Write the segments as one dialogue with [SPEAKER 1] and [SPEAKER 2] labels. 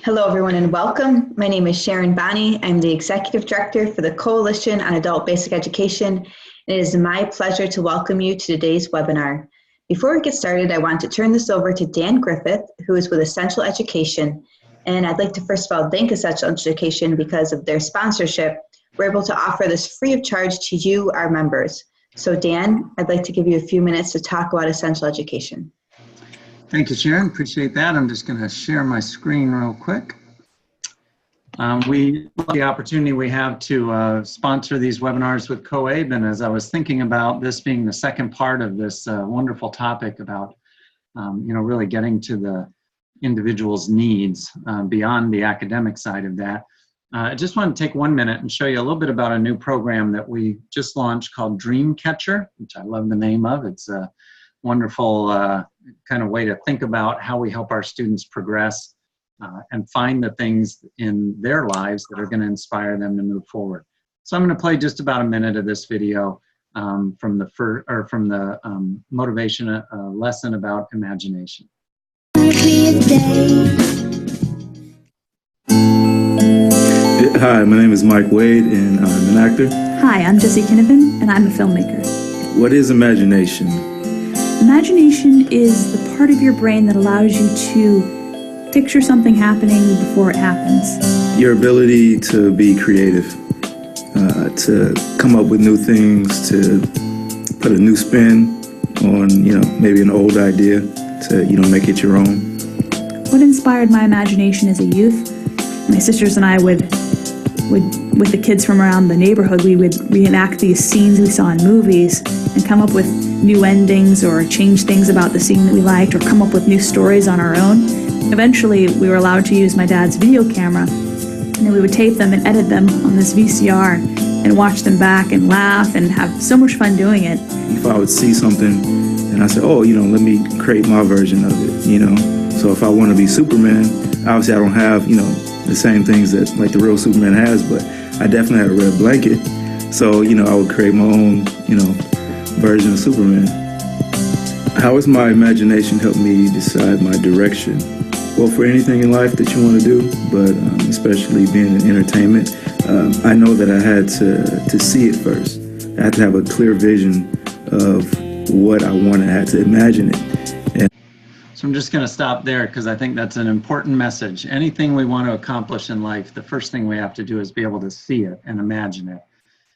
[SPEAKER 1] Hello, everyone, and welcome. My name is Sharon Bonney. I'm the Executive Director for the Coalition on Adult Basic Education. It is my pleasure to welcome you to today's webinar. Before we get started, I want to turn this over to Dan Griffith, who is with Essential Education. And I'd like to first of all thank Essential Education because of their sponsorship. We're able to offer this free of charge to you, our members. So Dan, I'd like to give you a few minutes to talk about Essential Education.
[SPEAKER 2] Thank you, Sharon. Appreciate that. I'm just going to share my screen real quick. We love the opportunity we have to sponsor these webinars with COABE, and as I was thinking about this being the second part of this wonderful topic about, really getting to the individual's needs beyond the academic side of that, I just want to take 1 minute and show you a little bit about a new program that we just launched called Dreamcatcher, which I love the name of. It's a wonderful kind of way to think about how we help our students progress and find the things in their lives that are going to inspire them to move forward. So I'm going to play just about a minute of this video from the motivation lesson about imagination.
[SPEAKER 3] Hi, my name is Mike Wade, and I'm an actor.
[SPEAKER 4] Hi, I'm Jessie Kinnavan, and I'm a filmmaker.
[SPEAKER 3] What is imagination?
[SPEAKER 4] Imagination is the part of your brain that allows you to picture something happening before it happens.
[SPEAKER 3] Your ability to be creative, to come up with new things, to put a new spin on, maybe an old idea, to, make it your own.
[SPEAKER 4] What inspired my imagination as a youth? My sisters and I would with the kids from around the neighborhood, we would reenact these scenes we saw in movies and come up with new endings or change things about the scene that we liked or come up with new stories on our own. Eventually, we were allowed to use my dad's video camera, and then we would tape them and edit them on this VCR and watch them back and laugh and have so much fun doing it.
[SPEAKER 3] If I would see something and I said, oh, let me create my version of it, So if I want to be Superman, obviously I don't have, the same things that like the real Superman has, but I definitely had a red blanket. So, I would create my own, version of Superman. How has my imagination helped me decide my direction? Well, for anything in life that you want to do, but especially being in entertainment, I know that I had to see it first. I had to have a clear vision of what I wanted. I had to imagine it.
[SPEAKER 2] So I'm just going to stop there because I think that's an important message. Anything we want to accomplish in life, the first thing we have to do is be able to see it and imagine it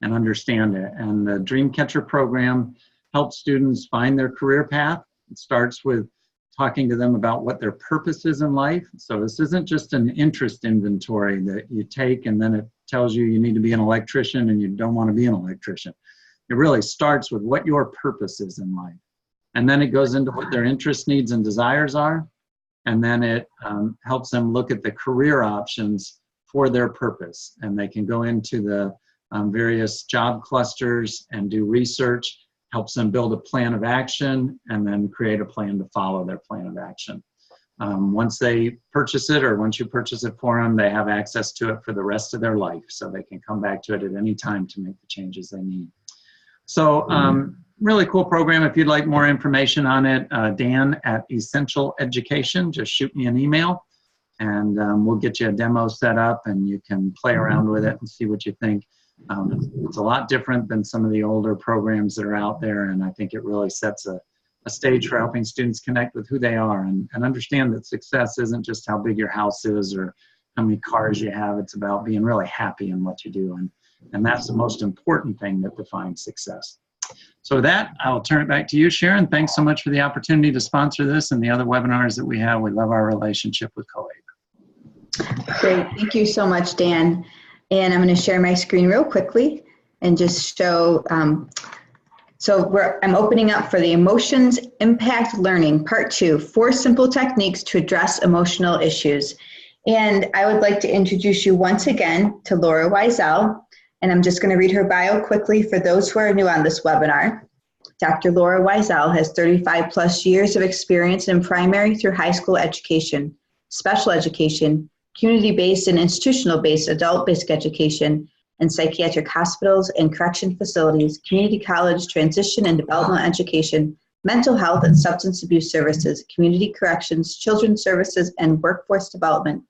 [SPEAKER 2] and understand it. And the Dreamcatcher program helps students find their career path. It starts with talking to them about what their purpose is in life. So this isn't just an interest inventory that you take and then it tells you need to be an electrician and you don't want to be an electrician. It really starts with what your purpose is in life. And then it goes into what their interests, needs, and desires are. And then it helps them look at the career options for their purpose. And they can go into the various job clusters and do research, helps them build a plan of action, and then create a plan to follow their plan of action. Once they purchase it, or once you purchase it for them, they have access to it for the rest of their life. So they can come back to it at any time to make the changes they need. So really cool program. If you'd like more information on it, Dan at Essential Education, just shoot me an email and we'll get you a demo set up and you can play around with it and see what you think. It's a lot different than some of the older programs that are out there, and I think it really sets a stage for helping students connect with who they are and understand that success isn't just how big your house is or how many cars you have. It's about being really happy in what you do, and that's the most important thing that defines success. So with that, I'll turn it back to you, Sharon. Thanks so much for the opportunity to sponsor this and the other webinars that we have. We love our relationship with COABE.
[SPEAKER 1] Great, thank you so much, Dan. And I'm going to share my screen real quickly and just show, I'm opening up for the Emotions Impact Learning, Part 2, 4 simple techniques to address emotional issues. And I would like to introduce you once again to Laura Wisel. And I'm just going to read her bio quickly for those who are new on this webinar. Dr. Laura Wisel has 35 plus years of experience in primary through high school education, special education, community-based and institutional-based adult basic education, and psychiatric hospitals and correction facilities, community college, transition and development education, mental health and substance abuse services, community corrections, children's services, and workforce development.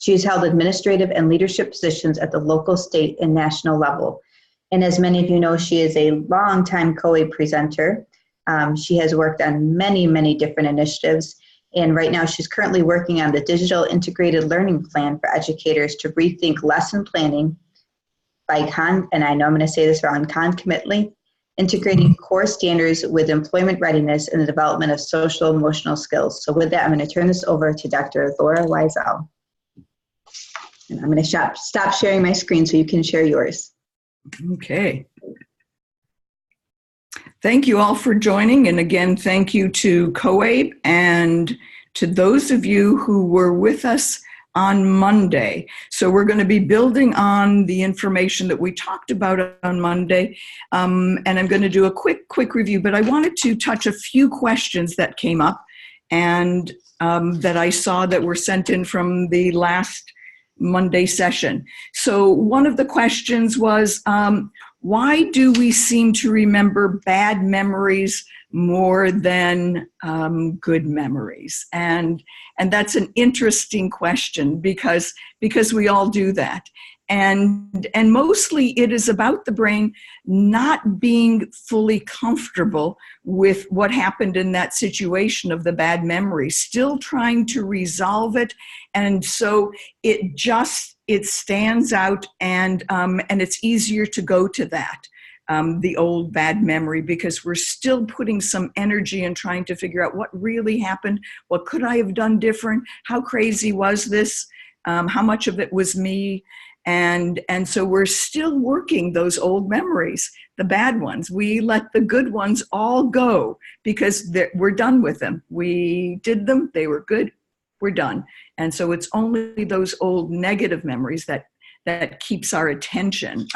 [SPEAKER 1] She has held administrative and leadership positions at the local, state, and national level. And as many of you know, she is a longtime COABE presenter. She has worked on many, many different initiatives. And right now she's currently working on the Digital Integrated Learning Plan for educators to rethink lesson planning by and I know I'm going to say this wrong, concomitantly integrating core standards with employment readiness and the development of social emotional skills. So with that, I'm going to turn this over to Dr. Laura Wisel. And I'm going to stop sharing my screen so you can share yours.
[SPEAKER 5] Okay. Thank you all for joining. And again, thank you to COABE and to those of you who were with us on Monday. So we're going to be building on the information that we talked about on Monday. And I'm going to do a quick review, but I wanted to touch a few questions that came up and that I saw that were sent in from the last Monday session. So one of the questions was, why do we seem to remember bad memories more than good memories? And that's an interesting question because we all do that. And mostly it is about the brain not being fully comfortable with what happened in that situation of the bad memory, still trying to resolve it. And so it stands out and it's easier to go to that, the old bad memory, because we're still putting some energy in trying to figure out what really happened. What could I have done different? How crazy was this? How much of it was me? And so we're still working those old memories, the bad ones. We let the good ones all go because we're done with them. We did them, they were good, we're done. And so it's only those old negative memories that keeps our attention.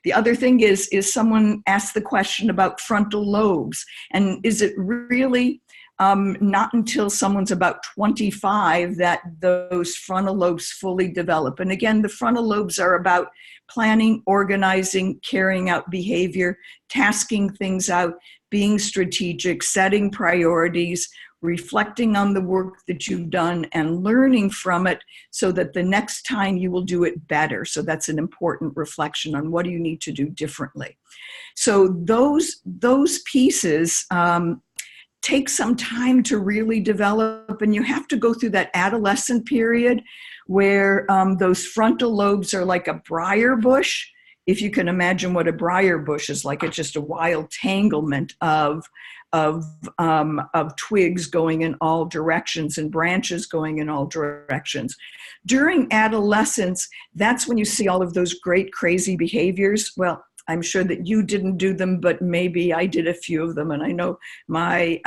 [SPEAKER 5] The other thing is someone asked the question about frontal lobes. And is it really not until someone's about 25 that those frontal lobes fully develop? And again, the frontal lobes are about planning, organizing, carrying out behavior, tasking things out, being strategic, setting priorities, reflecting on the work that you've done and learning from it so that the next time you will do it better. So that's an important reflection on what do you need to do differently. So those pieces take some time to really develop, and you have to go through that adolescent period where those frontal lobes are like a briar bush. If you can imagine what a briar bush is like, it's just a wild tanglement of twigs going in all directions and branches going in all directions. During adolescence, that's when you see all of those great crazy behaviors. Well, I'm sure that you didn't do them, but maybe I did a few of them. And I know my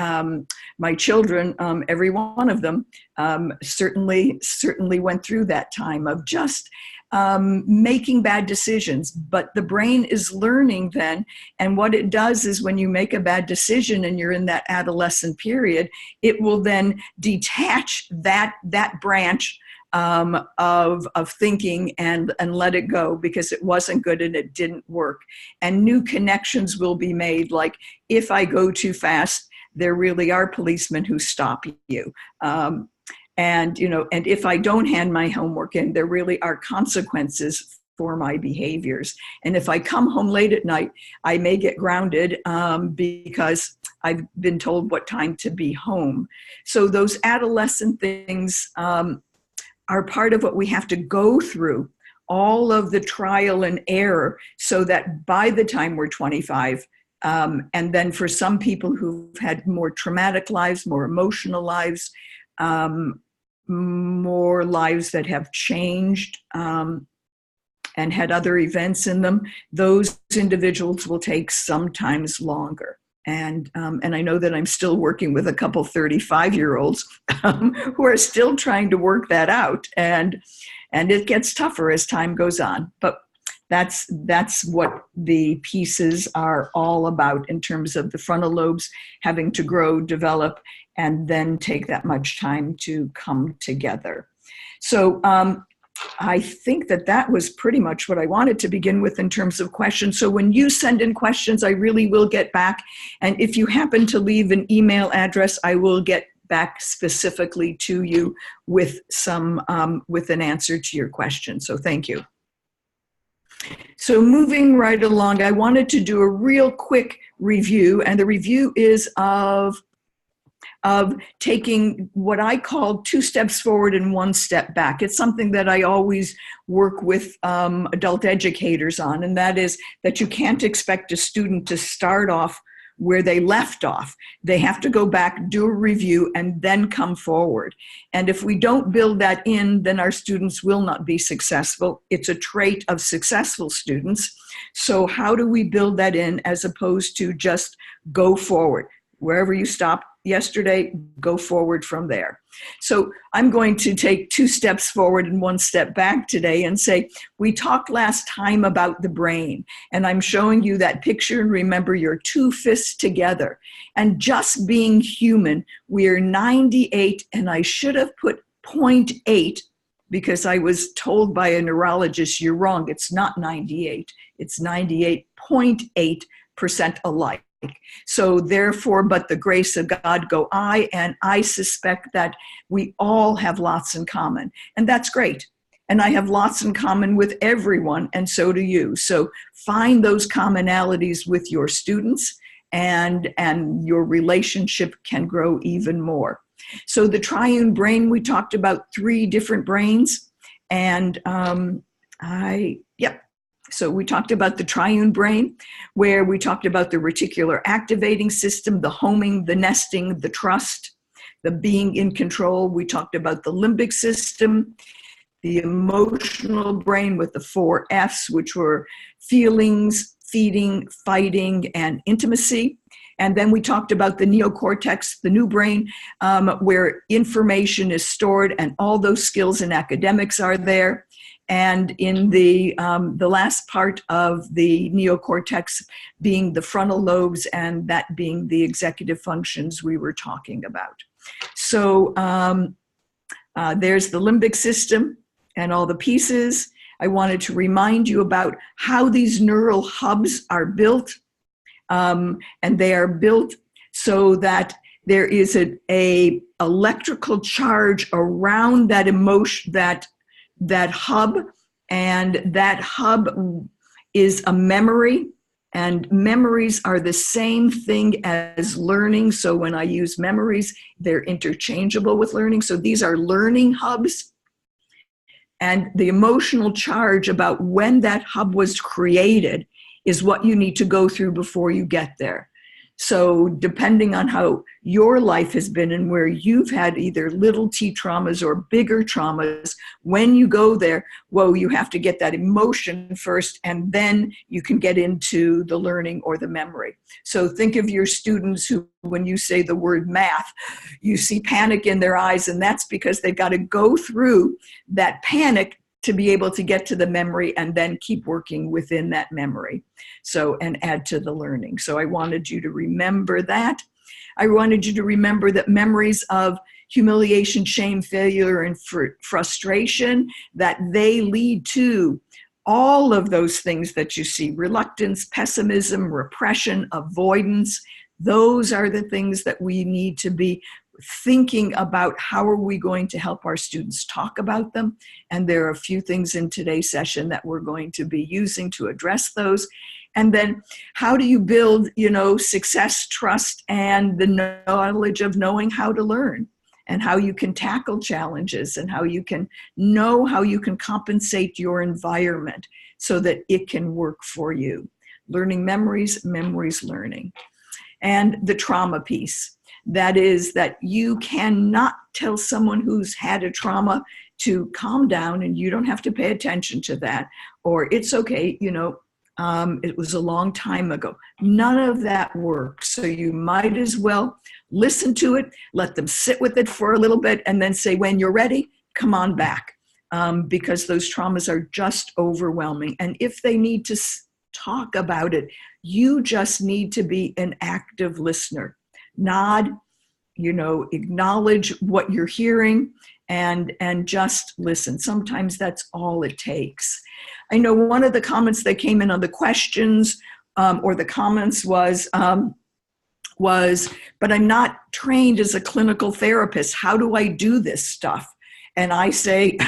[SPEAKER 5] children, every one of them, certainly went through that time of just making bad decisions. But the brain is learning then. And what it does is when you make a bad decision and you're in that adolescent period, it will then detach that branch of thinking and let it go because it wasn't good and it didn't work. And new connections will be made, like if I go too fast, there really are policemen who stop you. And if I don't hand my homework in, there really are consequences for my behaviors. And if I come home late at night, I may get grounded because I've been told what time to be home. So those adolescent things are part of what we have to go through, all of the trial and error, so that by the time we're 25, and then for some people who've had more traumatic lives, more emotional lives, more lives that have changed and had other events in them, those individuals will take sometimes longer. And I know that I'm still working with a couple 35-year-olds who are still trying to work that out. And it gets tougher as time goes on. But that's what the pieces are all about in terms of the frontal lobes having to grow, develop, and then take that much time to come together. So I think that was pretty much what I wanted to begin with in terms of questions. So when you send in questions, I really will get back. And if you happen to leave an email address, I will get back specifically to you with with an answer to your question. So thank you. So moving right along, I wanted to do a real quick review, and the review is of taking what I call 2 steps forward and 1 step back. It's something that I always work with adult educators on, and that is that you can't expect a student to start off where they left off. They have to go back, do a review, and then come forward. And if we don't build that in, then our students will not be successful. It's a trait of successful students. So how do we build that in as opposed to just go forward? Wherever you stopped yesterday, go forward from there. So I'm going to take 2 steps forward and 1 step back today and say, we talked last time about the brain, and I'm showing you that picture, and remember your 2 fists together. And just being human, we're 98, and I should have put 0.8 because I was told by a neurologist, you're wrong, it's not 98, it's 98.8% alike. So therefore, but the grace of God go I, and I suspect that we all have lots in common. And that's great. And I have lots in common with everyone, and so do you. So find those commonalities with your students, and your relationship can grow even more. So the triune brain, we talked about 3 different brains. And So we talked about the triune brain, where we talked about the reticular activating system, the homing, the nesting, the trust, the being in control. We talked about the limbic system, the emotional brain with the 4 F's, which were feelings, feeding, fighting, and intimacy. And then we talked about the neocortex, the new brain, where information is stored and all those skills in academics are there. And in the last part of the neocortex being the frontal lobes, and that being the executive functions we were talking about. So there's the limbic system and all the pieces. I wanted to remind you about how these neural hubs are built. And they are built so that there is a electrical charge around that emotion, that hub, and that hub is a memory, and memories are the same thing as learning. So when I use memories, they're interchangeable with learning. So these are learning hubs, and the emotional charge about when that hub was created is what you need to go through before you get there. So depending on how your life has been and where you've had either little t traumas or bigger traumas, when you go there, whoa, you have to get that emotion first, and then you can get into the learning or the memory. So think of your students who, when you say the word math, you see panic in their eyes, and that's because they've got to go through that panic to be able to get to the memory and then keep working within that memory. So, and add to the learning. So I wanted you to remember that. I wanted you to remember that memories of humiliation, shame, failure, and frustration, that they lead to all of those things that you see: reluctance, pessimism, repression, avoidance. Those are the things that we need to be thinking about. How are we going to help our students talk about them? And there are a few things in today's session that we're going to be using to address those. And then how do you build, success, trust, and the knowledge of knowing how to learn, and how you can tackle challenges, and how you can know how you can compensate your environment so that it can work for you. Learning memories, memories learning. And the trauma piece. That is that you cannot tell someone who's had a trauma to calm down, and you don't have to pay attention to that, or it's okay, it was a long time ago. None of that works. So you might as well listen to it, let them sit with it for a little bit, and then say, when you're ready, come on back, because those traumas are just overwhelming. And if they need to talk about it, you just need to be an active listener. Nod, acknowledge what you're hearing, and just listen. Sometimes that's all it takes. I know one of the comments that came in on the questions or the comments was was, but I'm not trained as a clinical therapist. How do I do this stuff? And I say,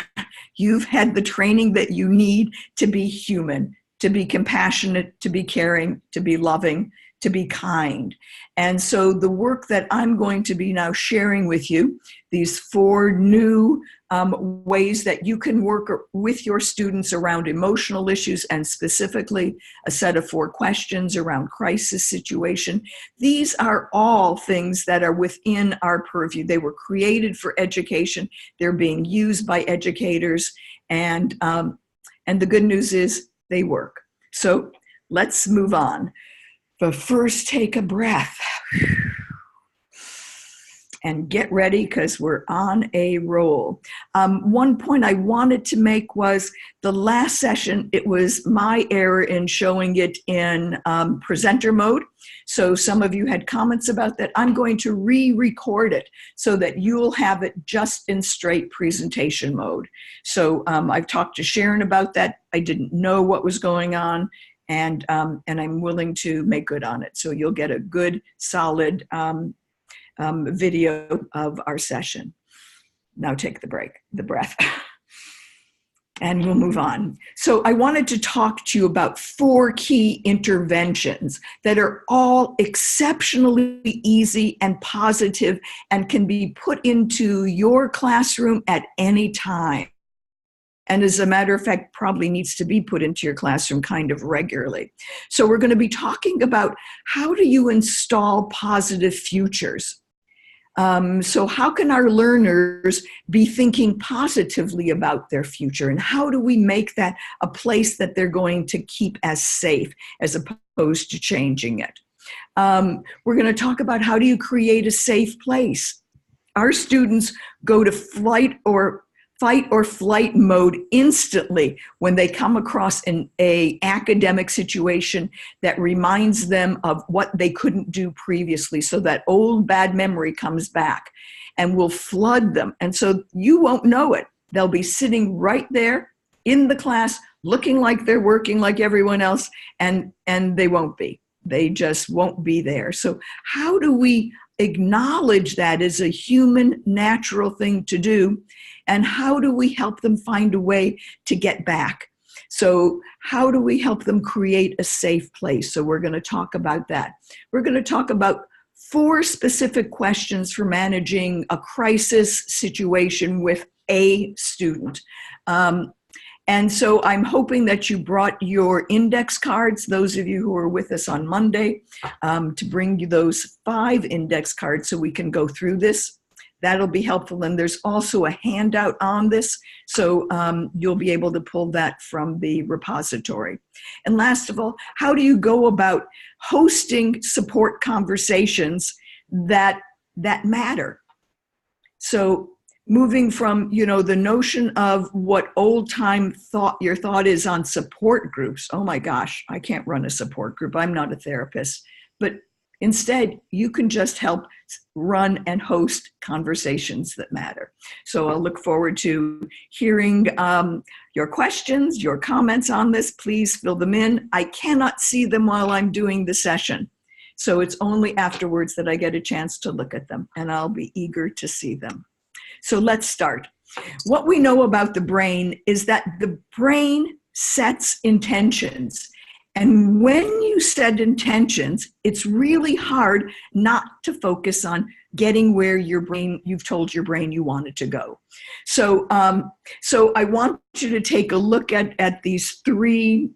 [SPEAKER 5] you've had the training that you need to be human, to be compassionate, to be caring, to be loving, to be kind. And so the work that I'm going to be now sharing with you, these 4 new ways that you can work with your students around emotional issues, and specifically a set of 4 questions around crisis situation. These are all things that are within our purview. They were created for education. They're being used by educators. And the good news is they work. So let's move on. But first, take a breath and get ready, because we're on a roll. One point I wanted to make was the last session, it was my error in showing it in presenter mode. So some of you had comments about that. I'm going to re-record it so that you'll have it just in straight presentation mode. So I've talked to Sharon about that. I didn't know what was going on. And I'm willing to make good on it. So you'll get a good, solid video of our session. Now take the breath, and we'll move on. So I wanted to talk to you about 4 key interventions that are all exceptionally easy and positive and can be put into your classroom at any time. And as a matter of fact, probably needs to be put into your classroom kind of regularly. So we're going to be talking about how do you install positive futures? So how can our learners be thinking positively about their future? And how do we make that a place that they're going to keep as safe as opposed to changing it? We're going to talk about how do you create a safe place? Our students go to fight or flight mode instantly when they come across an academic situation that reminds them of what they couldn't do previously. So that old bad memory comes back and will flood them. And so you won't know it. They'll be sitting right there in the class, looking like they're working like everyone else, and they won't be. They just won't be there. So how do we acknowledge that as a human, natural thing to do? And how do we help them find a way to get back? So how do we help them create a safe place? So we're going to talk about that. We're going to talk about 4 specific questions for managing a crisis situation with a student. And so I'm hoping that you brought your index cards, those of you who are with us on Monday, to bring you those 5 index cards so we can go through this. That'll be helpful. And there's also a handout on this, so you'll be able to pull that from the repository. And last of all, how do you go about hosting support conversations that matter? So moving from, the notion of what old-time your thought is on support groups. Oh my gosh, I can't run a support group. I'm not a therapist. But instead, you can just help run and host conversations that matter. So I'll look forward to hearing your questions, your comments on this. Please fill them in. I cannot see them while I'm doing the session. So it's only afterwards that I get a chance to look at them, and I'll be eager to see them. So let's start. What we know about the brain is that the brain sets intentions. And when you set intentions, it's really hard not to focus on getting where you've told your brain you want it to go. So I want you to take a look at these three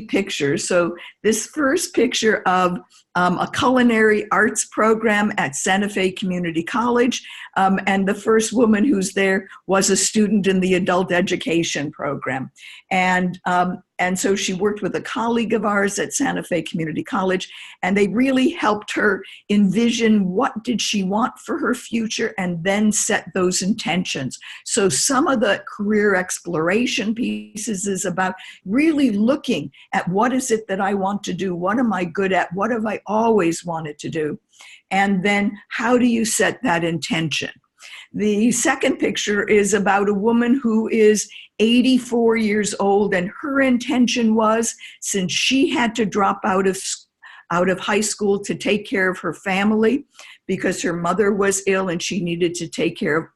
[SPEAKER 5] pictures. So this first picture of a culinary arts program at Santa Fe Community College. And the first woman who's there was a student in the adult education program. And so she worked with a colleague of ours at Santa Fe Community College, and they really helped her envision what did she want for her future and then set those intentions. So some of the career exploration pieces is about really looking at what is it that I want to do? What am I good at? What have I always wanted to do? And then how do you set that intention? The second picture is about a woman who is 84 years old, and her intention was, since she had to drop out out of high school to take care of her family because her mother was ill and she needed to take care of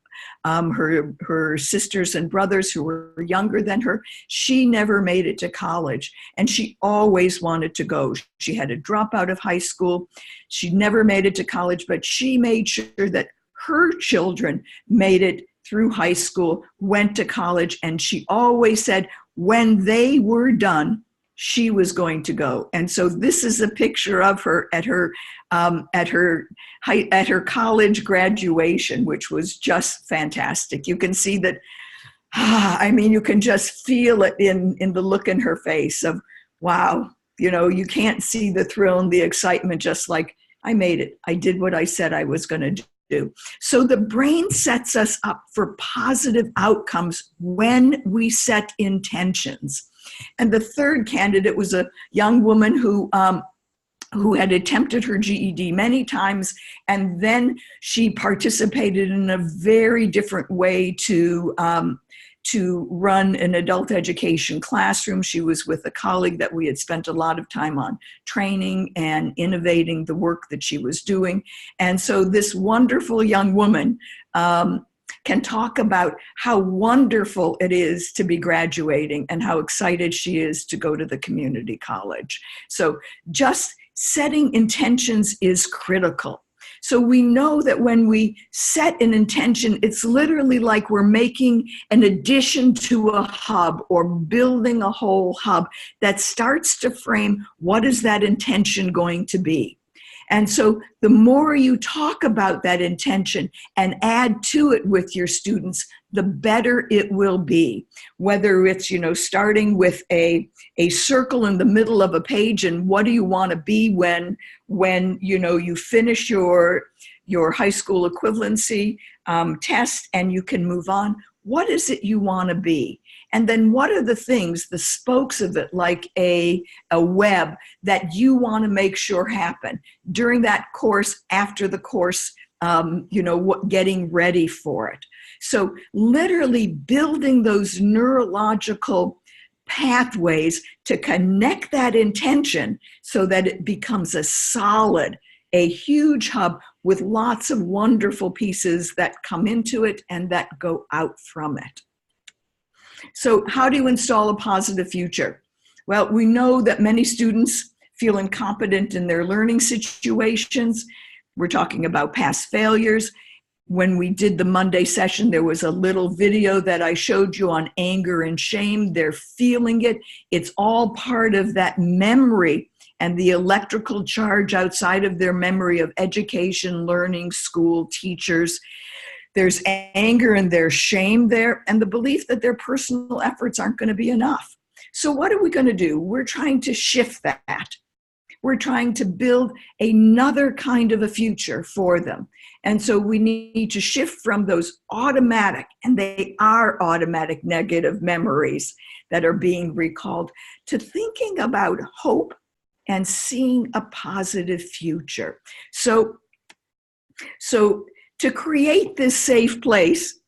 [SPEAKER 5] her sisters and brothers who were younger than her. She never made it to college, and she always wanted to go. She had to drop out of high school. She never made it to college, but she made sure that her children made it through high school, went to college, and she always said when they were done, she was going to go. And so this is a picture of her at her college graduation, which was just fantastic. You can see that, I mean, you can just feel it in the look in her face of, wow, you know, you can't see the thrill and the excitement, just like, I made it. I did what I said I was going to do. So the brain sets us up for positive outcomes when we set intentions. And the third candidate was a young woman who had attempted her GED many times, and then she participated in a very different way to run an adult education classroom. She was with a colleague that we had spent a lot of time on training and innovating the work that she was doing. And so this wonderful young woman can talk about how wonderful it is to be graduating and how excited she is to go to the community college. So just setting intentions is critical. So we know that when we set an intention, it's literally like we're making an addition to a hub or building a whole hub that starts to frame what is that intention going to be. And so the more you talk about that intention and add to it with your students, the better it will be. Whether it's, you know, starting with a circle in the middle of a page and what do you want to be when you know, you finish your high school equivalency test and you can move on. What is it you want to be? And then what are the things, the spokes of it, like a web that you want to make sure happen during that course, after the course, you know, getting ready for it. So literally building those neurological pathways to connect that intention so that it becomes a solid, a huge hub with lots of wonderful pieces that come into it and that go out from it. So how do you install a positive future? Well, we know that many students feel incompetent in their learning situations. We're talking about past failures. When we did the Monday session, there was a little video that I showed you on anger and shame. They're feeling it. It's all part of that memory and the electrical charge outside of their memory of education, learning, school, teachers. There's anger and there's shame there, and the belief that their personal efforts aren't going to be enough. So what are we going to do? We're trying to shift that. We're trying to build another kind of a future for them. And so we need to shift from those automatic, and they are automatic negative memories that are being recalled, to thinking about hope and seeing a positive future. So to create this safe place,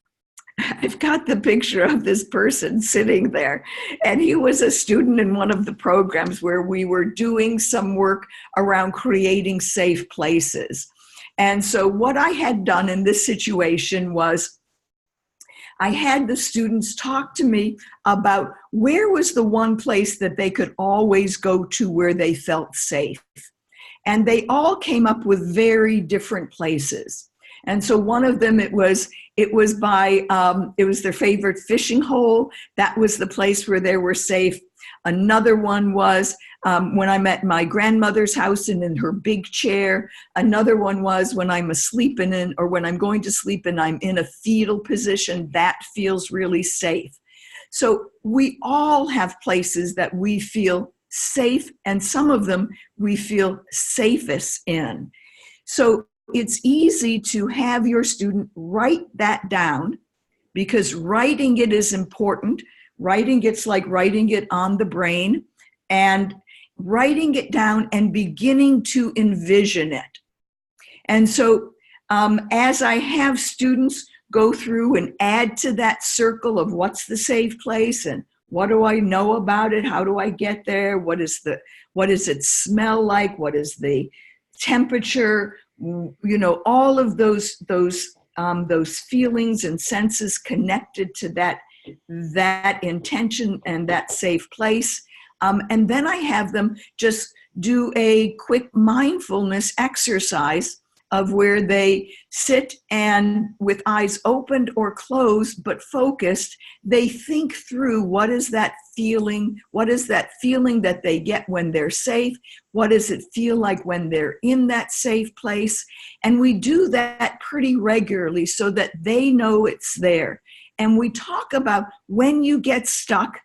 [SPEAKER 5] I've got the picture of this person sitting there, and he was a student in one of the programs where we were doing some work around creating safe places. And so what I had done in this situation was I had the students talk to me about where was the one place that they could always go to where they felt safe. And they all came up with very different places. And so one of them, it was their favorite fishing hole. That was the place where they were safe. Another one was when I'm at my grandmother's house and in her big chair. Another one was when I'm asleep or when I'm going to sleep and I'm in a fetal position. That feels really safe. So we all have places that we feel safe, and some of them we feel safest in. So it's easy to have your student write that down, because writing it is important. Writing it's like writing it on the brain, and writing it down and beginning to envision it. And so as I have students go through and add to that circle of what's the safe place and What do I know about it? How do I get there? What does it smell like? What is the temperature? All of those feelings and senses connected to that intention and that safe place. And then I have them just do a quick mindfulness exercise of where they sit and with eyes opened or closed but focused, they think through what is that feeling that they get when they're safe, what does it feel like when they're in that safe place, and we do that pretty regularly so that they know it's there. And we talk about when you get stuck,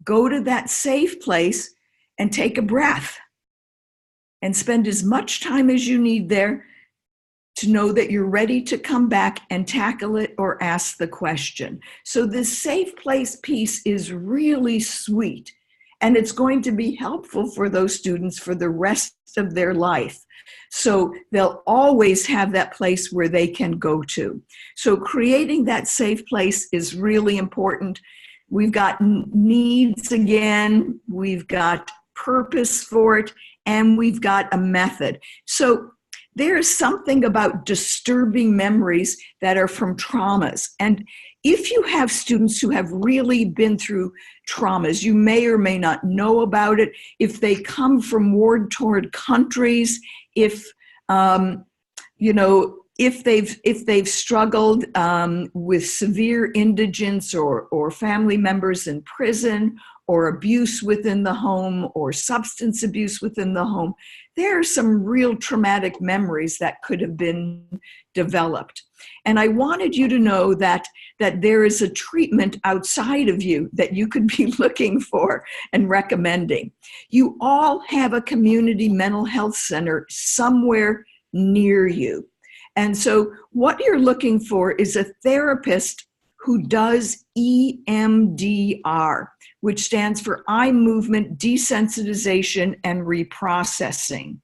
[SPEAKER 5] go to that safe place and take a breath and spend as much time as you need there to know that you're ready to come back and tackle it or ask the question. So this safe place piece is really sweet, and it's going to be helpful for those students for the rest of their life. So they'll always have that place where they can go to. So creating that safe place is really important. We've got needs again, we've got purpose for it, and we've got a method. So there's something about disturbing memories that are from traumas. And if you have students who have really been through traumas, you may or may not know about it. If they come from war-torn countries, if they've struggled with severe indigence or family members in prison, or abuse within the home, or substance abuse within the home, there are some real traumatic memories that could have been developed. And I wanted you to know that there is a treatment outside of you that you could be looking for and recommending. You all have a community mental health center somewhere near you. And so what you're looking for is a therapist who does EMDR, which stands for eye movement desensitization and reprocessing.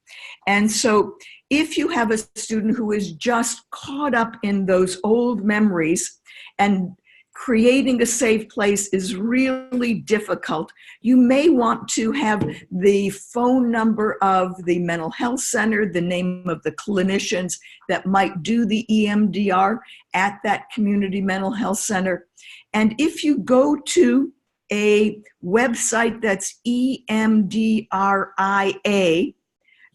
[SPEAKER 5] And so if you have a student who is just caught up in those old memories and creating a safe place is really difficult, you may want to have the phone number of the mental health center, the name of the clinicians that might do the EMDR at that community mental health center. And if you go to a website that's EMDRIA,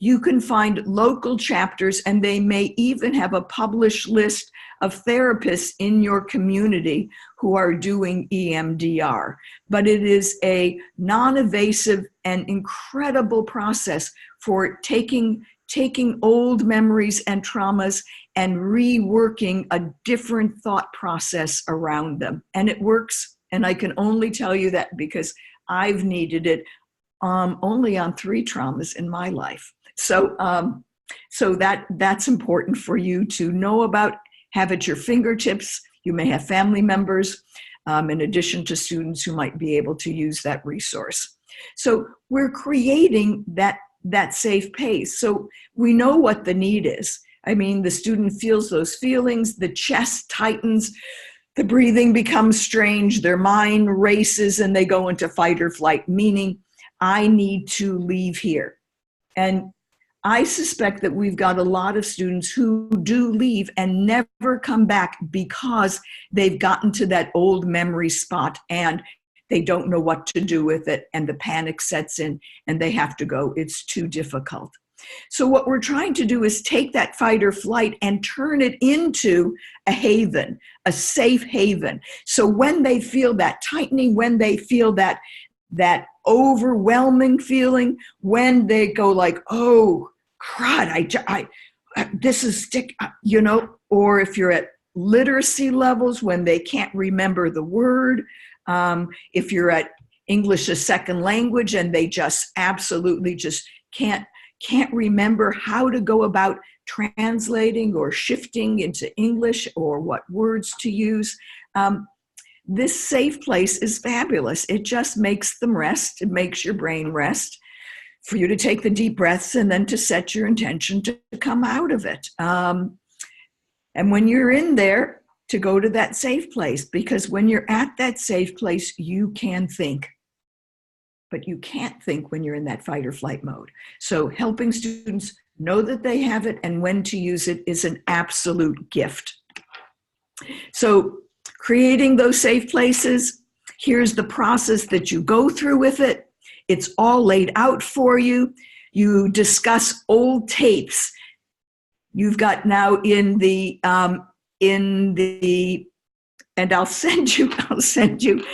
[SPEAKER 5] you can find local chapters, and they may even have a published list of therapists in your community who are doing EMDR. But it is a non-invasive and incredible process for taking old memories and traumas and reworking a different thought process around them. And it works, and I can only tell you that because I've needed it only on 3 traumas in my life. So that's important for you to know about, have at your fingertips. You may have family members, in addition to students who might be able to use that resource. So we're creating that safe pace. So we know what the need is. I mean, the student feels those feelings, the chest tightens, the breathing becomes strange, their mind races, and they go into fight or flight, meaning I need to leave here. And I suspect that we've got a lot of students who do leave and never come back because they've gotten to that old memory spot and they don't know what to do with it, and the panic sets in and they have to go. It's too difficult. So what we're trying to do is take that fight or flight and turn it into a haven, a safe haven. So when they feel that tightening, when they feel that overwhelming feeling, when they go like, oh, crud, this is or if you're at literacy levels, when they can't remember the word, if you're at English as second language and they just absolutely just can't remember how to go about translating or shifting into English or what words to use. This safe place is fabulous. It just makes them rest. It makes your brain rest for you to take the deep breaths and then to set your intention to come out of it. And when you're in there, to go to that safe place, because when you're at that safe place, you can think. But you can't think when you're in that fight or flight mode. So helping students know that they have it and when to use it is an absolute gift. So creating those safe places, here's the process that you go through with it. It's all laid out for you. You discuss old tapes. You've got now and I'll send you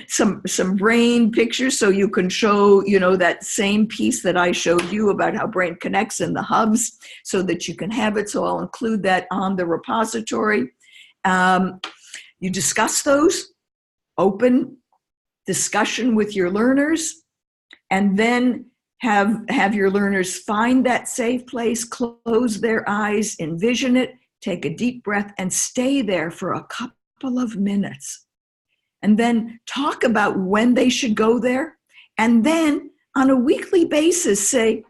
[SPEAKER 5] some brain pictures so you can show, that same piece that I showed you about how brain connects in the hubs so that you can have it. So I'll include that on the repository. You discuss those, open discussion with your learners, and then have your learners find that safe place, close their eyes, envision it, take a deep breath, and stay there for a couple of minutes. And then talk about when they should go there. And then on a weekly basis, say,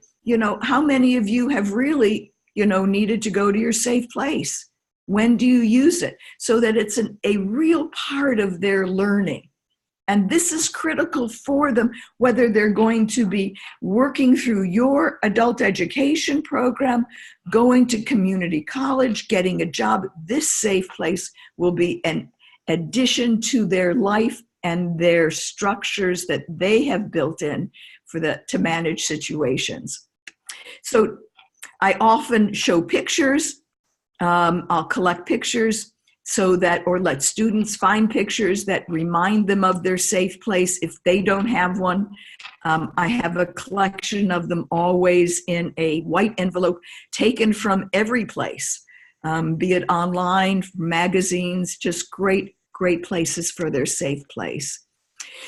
[SPEAKER 5] how many of you have really, needed to go to your safe place? When do you use it? So that it's a real part of their learning. And this is critical for them, whether they're going to be working through your adult education program, going to community college, getting a job. This safe place will be an addition to their life and their structures that they have built in to manage situations. So I often show pictures. I'll collect pictures or let students find pictures that remind them of their safe place if they don't have one. I have a collection of them always in a white envelope taken from every place, be it online, magazines, just great places for their safe place.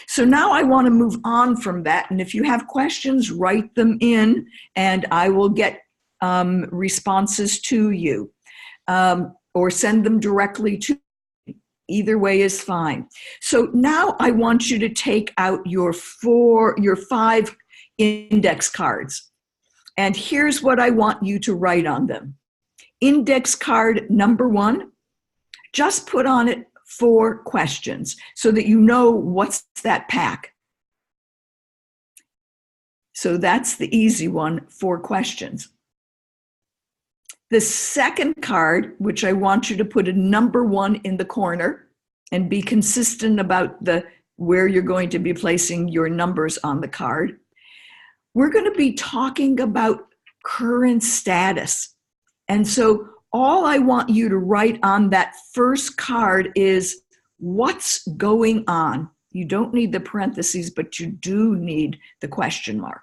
[SPEAKER 5] So now I want to move on from that. And if you have questions, write them in and I will get responses to you. Or send them directly to me. Either way is fine. So now I want you to take out your 5 index cards. And here's what I want you to write on them. Index card number 1, just put on it 4 questions so that you know what's that pack. So that's the easy one, 4 questions. The second card, which I want you to put a number 1 in the corner and be consistent about where you're going to be placing your numbers on the card. We're going to be talking about current status. And so all I want you to write on that first card is what's going on. You don't need the parentheses, but you do need the question mark.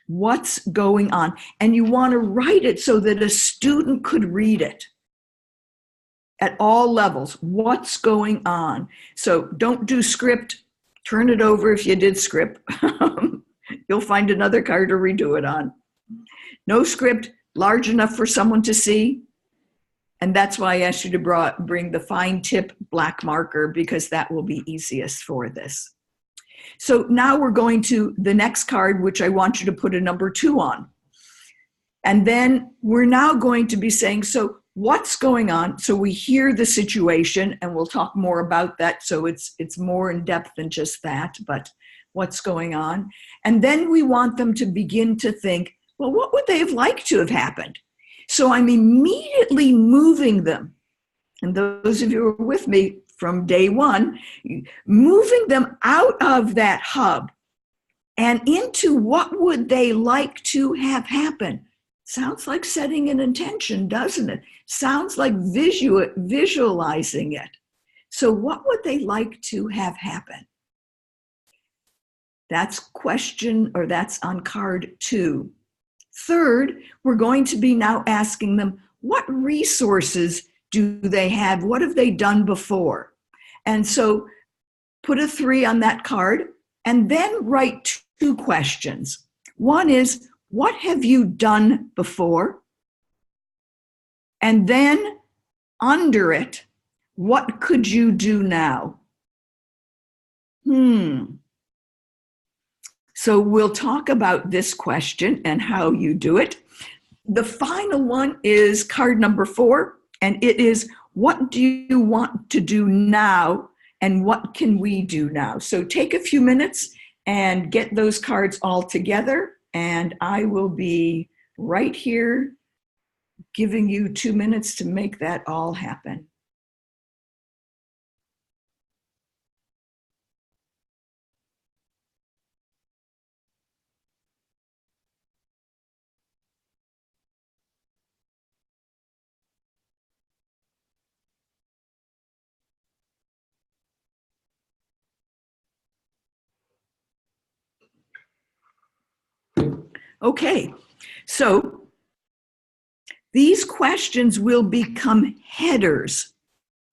[SPEAKER 5] What's going on? And you want to write it so that a student could read it at all levels. What's going on? So don't do script. Turn it over if you did script. You'll find another card to redo it on. No script, large enough for someone to see. And that's why I asked you to bring the fine tip black marker, because that will be easiest for this. So now we're going to the next card, which I want you to put a number 2 on. And then we're now going to be saying, so what's going on? So we hear the situation, and we'll talk more about that. So it's more in depth than just that, but what's going on? And then we want them to begin to think, well, what would they have liked to have happened? So I'm immediately moving them. And those of you who are with me from day 1, moving them out of that hub and into what would they like to have happen. Sounds like setting an intention, doesn't it? Sounds like visualizing it. So what would they like to have happen? That's on card 2. Third, we're going to be now asking them, what resources do they have? What have they done before? And so put a 3 on that card and then write 2 questions. One is, what have you done before? And then under it, what could you do now? So we'll talk about this question and how you do it. The final one is card number 4, and it is, What do you want to do now? And what can we do now? So take a few minutes and get those cards all together. And I will be right here giving you 2 minutes to make that all happen. Okay, so these questions will become headers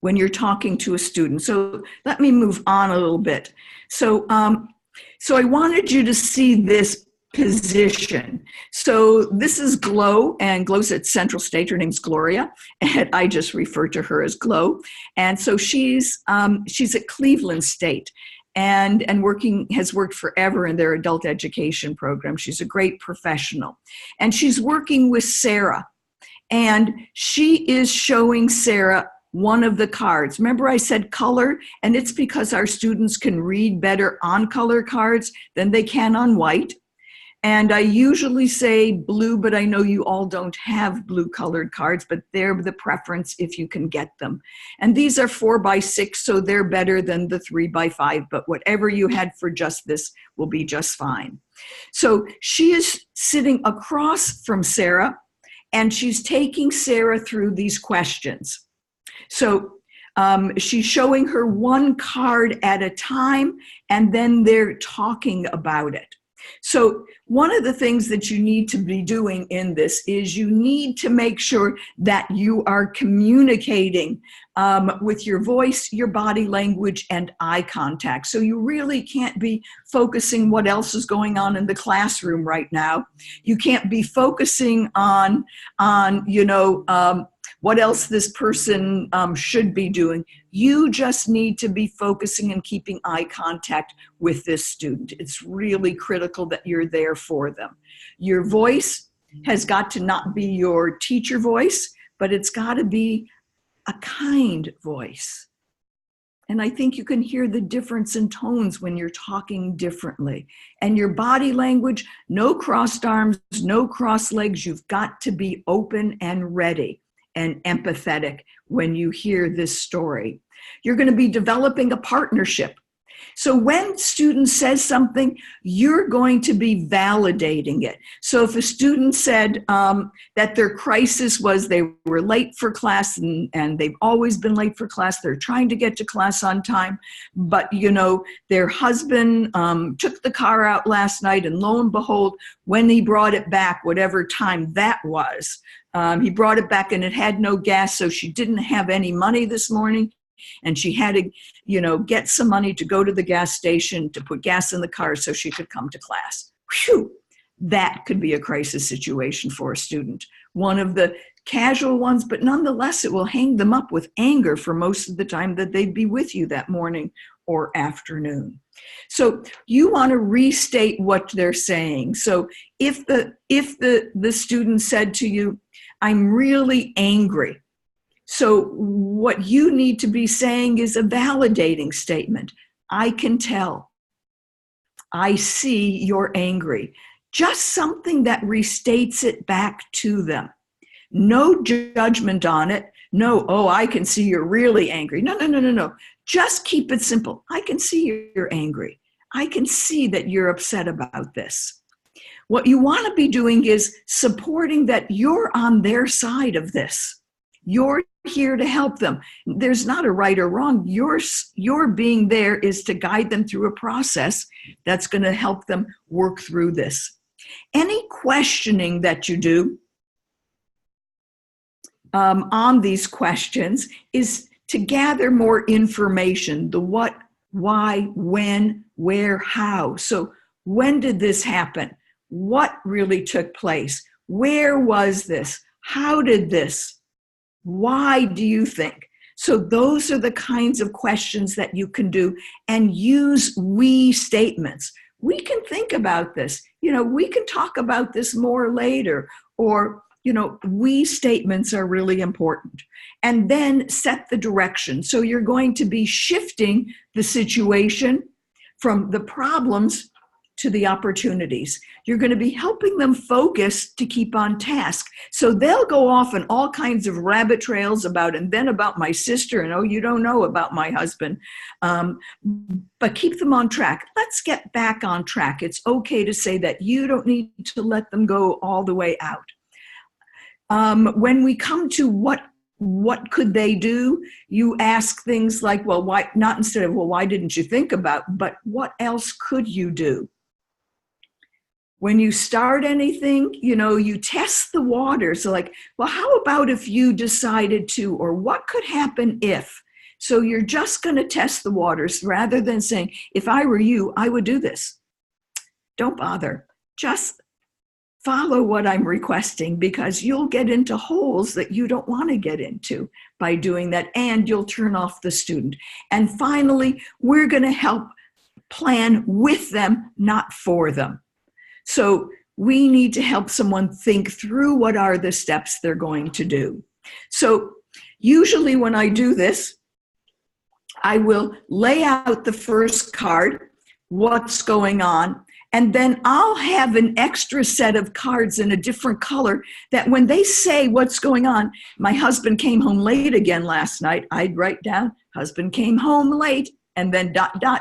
[SPEAKER 5] when you're talking to a student. So let me move on a little bit. So I wanted you to see this position. So this is Glow, and Glow's at Central State. Her name's Gloria, and I just refer to her as Glow. And so she's at Cleveland State, and has worked forever in their adult education program. She's a great professional, and she's working with Sarah, and she is showing Sarah one of the cards. Remember I said color, and it's because our students can read better on color cards than they can on white. And I usually say blue, but I know you all don't have blue colored cards, but they're the preference if you can get them. And these are 4x6, so they're better than the 3x5, but whatever you had for just this will be just fine. So she is sitting across from Sarah, and she's taking Sarah through these questions. So she's showing her one card at a time, and then they're talking about it. So one of the things that you need to be doing in this is you need to make sure that you are communicating with your voice, your body language, and eye contact. So you really can't be focusing what else is going on in the classroom right now. You can't be focusing on what else this person should be doing. You just need to be focusing and keeping eye contact with this student. It's really critical that you're there for them. Your voice has got to not be your teacher voice, but it's got to be a kind voice. And I think you can hear the difference in tones when you're talking differently. And your body language, no crossed arms, no crossed legs. You've got to be open and ready and empathetic when you hear this story. You're going to be developing a partnership. So when student says something, you're going to be validating it. So if a student said that their crisis was they were late for class, and they've always been late for class, they're trying to get to class on time, but their husband took the car out last night, and lo and behold, when he brought it back, whatever time that was, he brought it back and it had no gas, so she didn't have any money this morning. And she had to, get some money to go to the gas station to put gas in the car so she could come to class. Whew, that could be a crisis situation for a student. One of the casual ones, but nonetheless, it will hang them up with anger for most of the time that they'd be with you that morning or afternoon. So you want to restate what they're saying. So if the student said to you, "I'm really angry," so what you need to be saying is a validating statement. "I can tell. I see you're angry." Just something that restates it back to them. No judgment on it. No, "Oh, I can see you're really angry." No. Just keep it simple. "I can see you're angry. I can see that you're upset about this." What you want to be doing is supporting that you're on their side of this. You're here to help them. There's not a right or wrong. Your being there is to guide them through a process that's going to help them work through this. Any questioning that you do on these questions is to gather more information, the what, why, when, where, how. So when did this happen? What really took place? Where was this? How did this? Why do you think? So those are the kinds of questions that you can do, and use we statements. We can think about this. We can talk about this more later, or we statements are really important. And then set the direction. So you're going to be shifting the situation from the problems to the opportunities. You're going to be helping them focus to keep on task. So they'll go off on all kinds of rabbit trails and then about my sister, and oh, you don't know about my husband. But keep them on track. Let's get back on track. It's okay to say that. You don't need to let them go all the way out. When we come to what could they do, you ask things like, well, why not, instead of, well, why didn't you think about, but what else could you do? When you start anything, you test the waters. So like, well, how about if you decided to, or what could happen if? So you're just going to test the waters rather than saying, if I were you, I would do this. Don't bother. Just follow what I'm requesting, because you'll get into holes that you don't want to get into by doing that, and you'll turn off the student. And finally, we're going to help plan with them, not for them. So we need to help someone think through what are the steps they're going to do. So usually when I do this, I will lay out the first card, what's going on, and then I'll have an extra set of cards in a different color that when they say what's going on, my husband came home late again last night, I'd write down, husband came home late, and then ...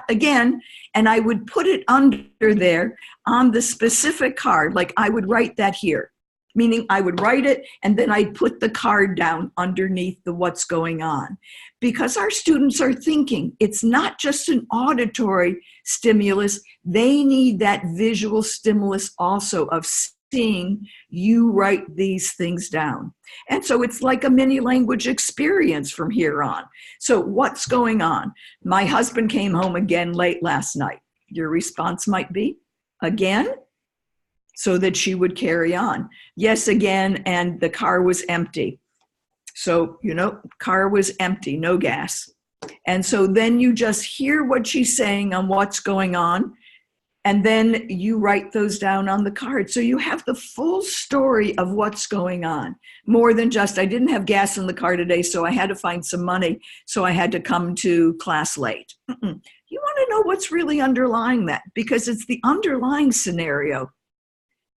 [SPEAKER 5] again, and I would put it under there on the specific card, like I would write that here, meaning I would write it and then I'd put the card down underneath the what's going on. Because our students are thinking, it's not just an auditory stimulus, they need that visual stimulus also of seeing you write these things down. And so it's like a mini language experience from here on. So what's going on? My husband came home again late last night. Your response might be, again? So that she would carry on. Yes, again, and the car was empty. So, car was empty, no gas. And so then you just hear what she's saying on what's going on, and then you write those down on the card. So you have the full story of what's going on. More than just, I didn't have gas in the car today, so I had to find some money, so I had to come to class late. You want to know what's really underlying that, because it's the underlying scenario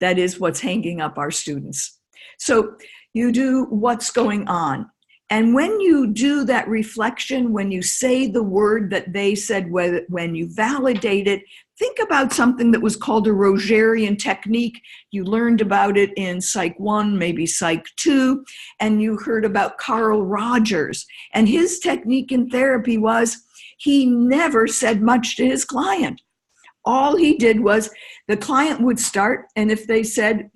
[SPEAKER 5] that is what's hanging up our students. So you do what's going on. And when you do that reflection, when you say the word that they said, when you validate it, think about something that was called a Rogerian technique. You learned about it in Psych 1, maybe Psych 2, and you heard about Carl Rogers. And his technique in therapy was he never said much to his client. All he did was the client would start, and if they said,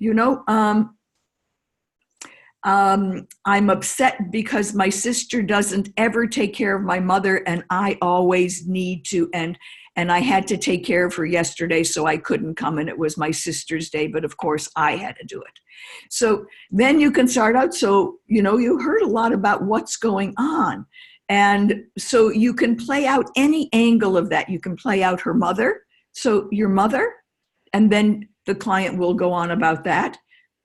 [SPEAKER 5] I'm upset because my sister doesn't ever take care of my mother, and I always need to, and I had to take care of her yesterday, so I couldn't come, and it was my sister's day, but of course I had to do it. So then you can start out, so, you heard a lot about what's going on. And so you can play out any angle of that. You can play out her mother, so your mother, and then the client will go on about that.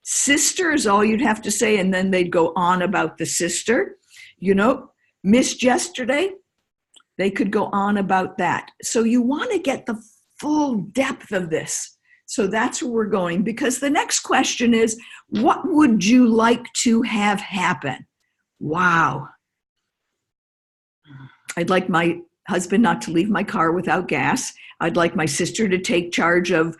[SPEAKER 5] Sister is all you'd have to say, and then they'd go on about the sister. Missed yesterday, they could go on about that. So you want to get the full depth of this. So that's where we're going, because the next question is, what would you like to have happen? Wow. I'd like my husband not to leave my car without gas. I'd like my sister to take charge of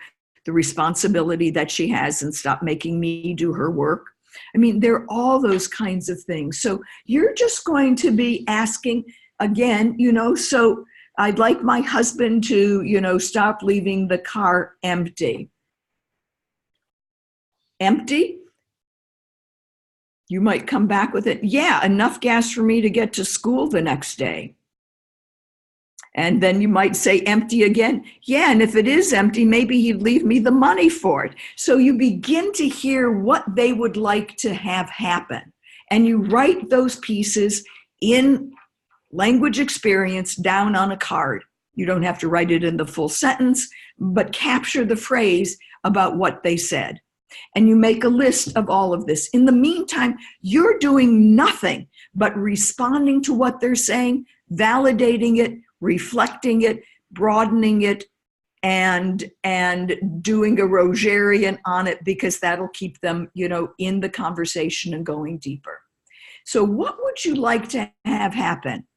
[SPEAKER 5] the responsibility that she has and stop making me do her work. I mean, there are all those kinds of things. So you're just going to be asking again, so I'd like my husband to, stop leaving the car empty. Empty? You might come back with it. Yeah, enough gas for me to get to school the next day. And then you might say empty again. Yeah, and if it is empty, maybe he'd leave me the money for it. So you begin to hear what they would like to have happen. And you write those pieces in language experience down on a card. You don't have to write it in the full sentence, but capture the phrase about what they said. And you make a list of all of this. In the meantime, you're doing nothing but responding to what they're saying, validating it, reflecting it, broadening it, and doing a Rogerian on it, because that'll keep them, in the conversation and going deeper. So what would you like to have happen?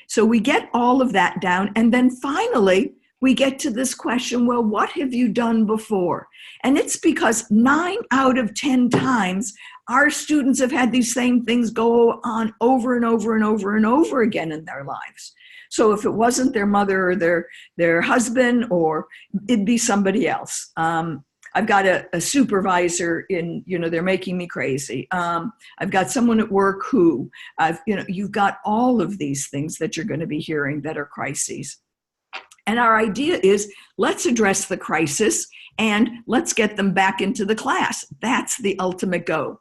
[SPEAKER 5] So we get all of that down, and then finally we get to this question, well, what have you done before? And it's because 9 out of 10 times our students have had these same things go on over and over and over and over again in their lives. So if it wasn't their mother or their husband, or it'd be somebody else. I've got a supervisor they're making me crazy. I've got someone at work who, you've got all of these things that you're going to be hearing that are crises. And our idea is, let's address the crisis and let's get them back into the class. That's the ultimate goal.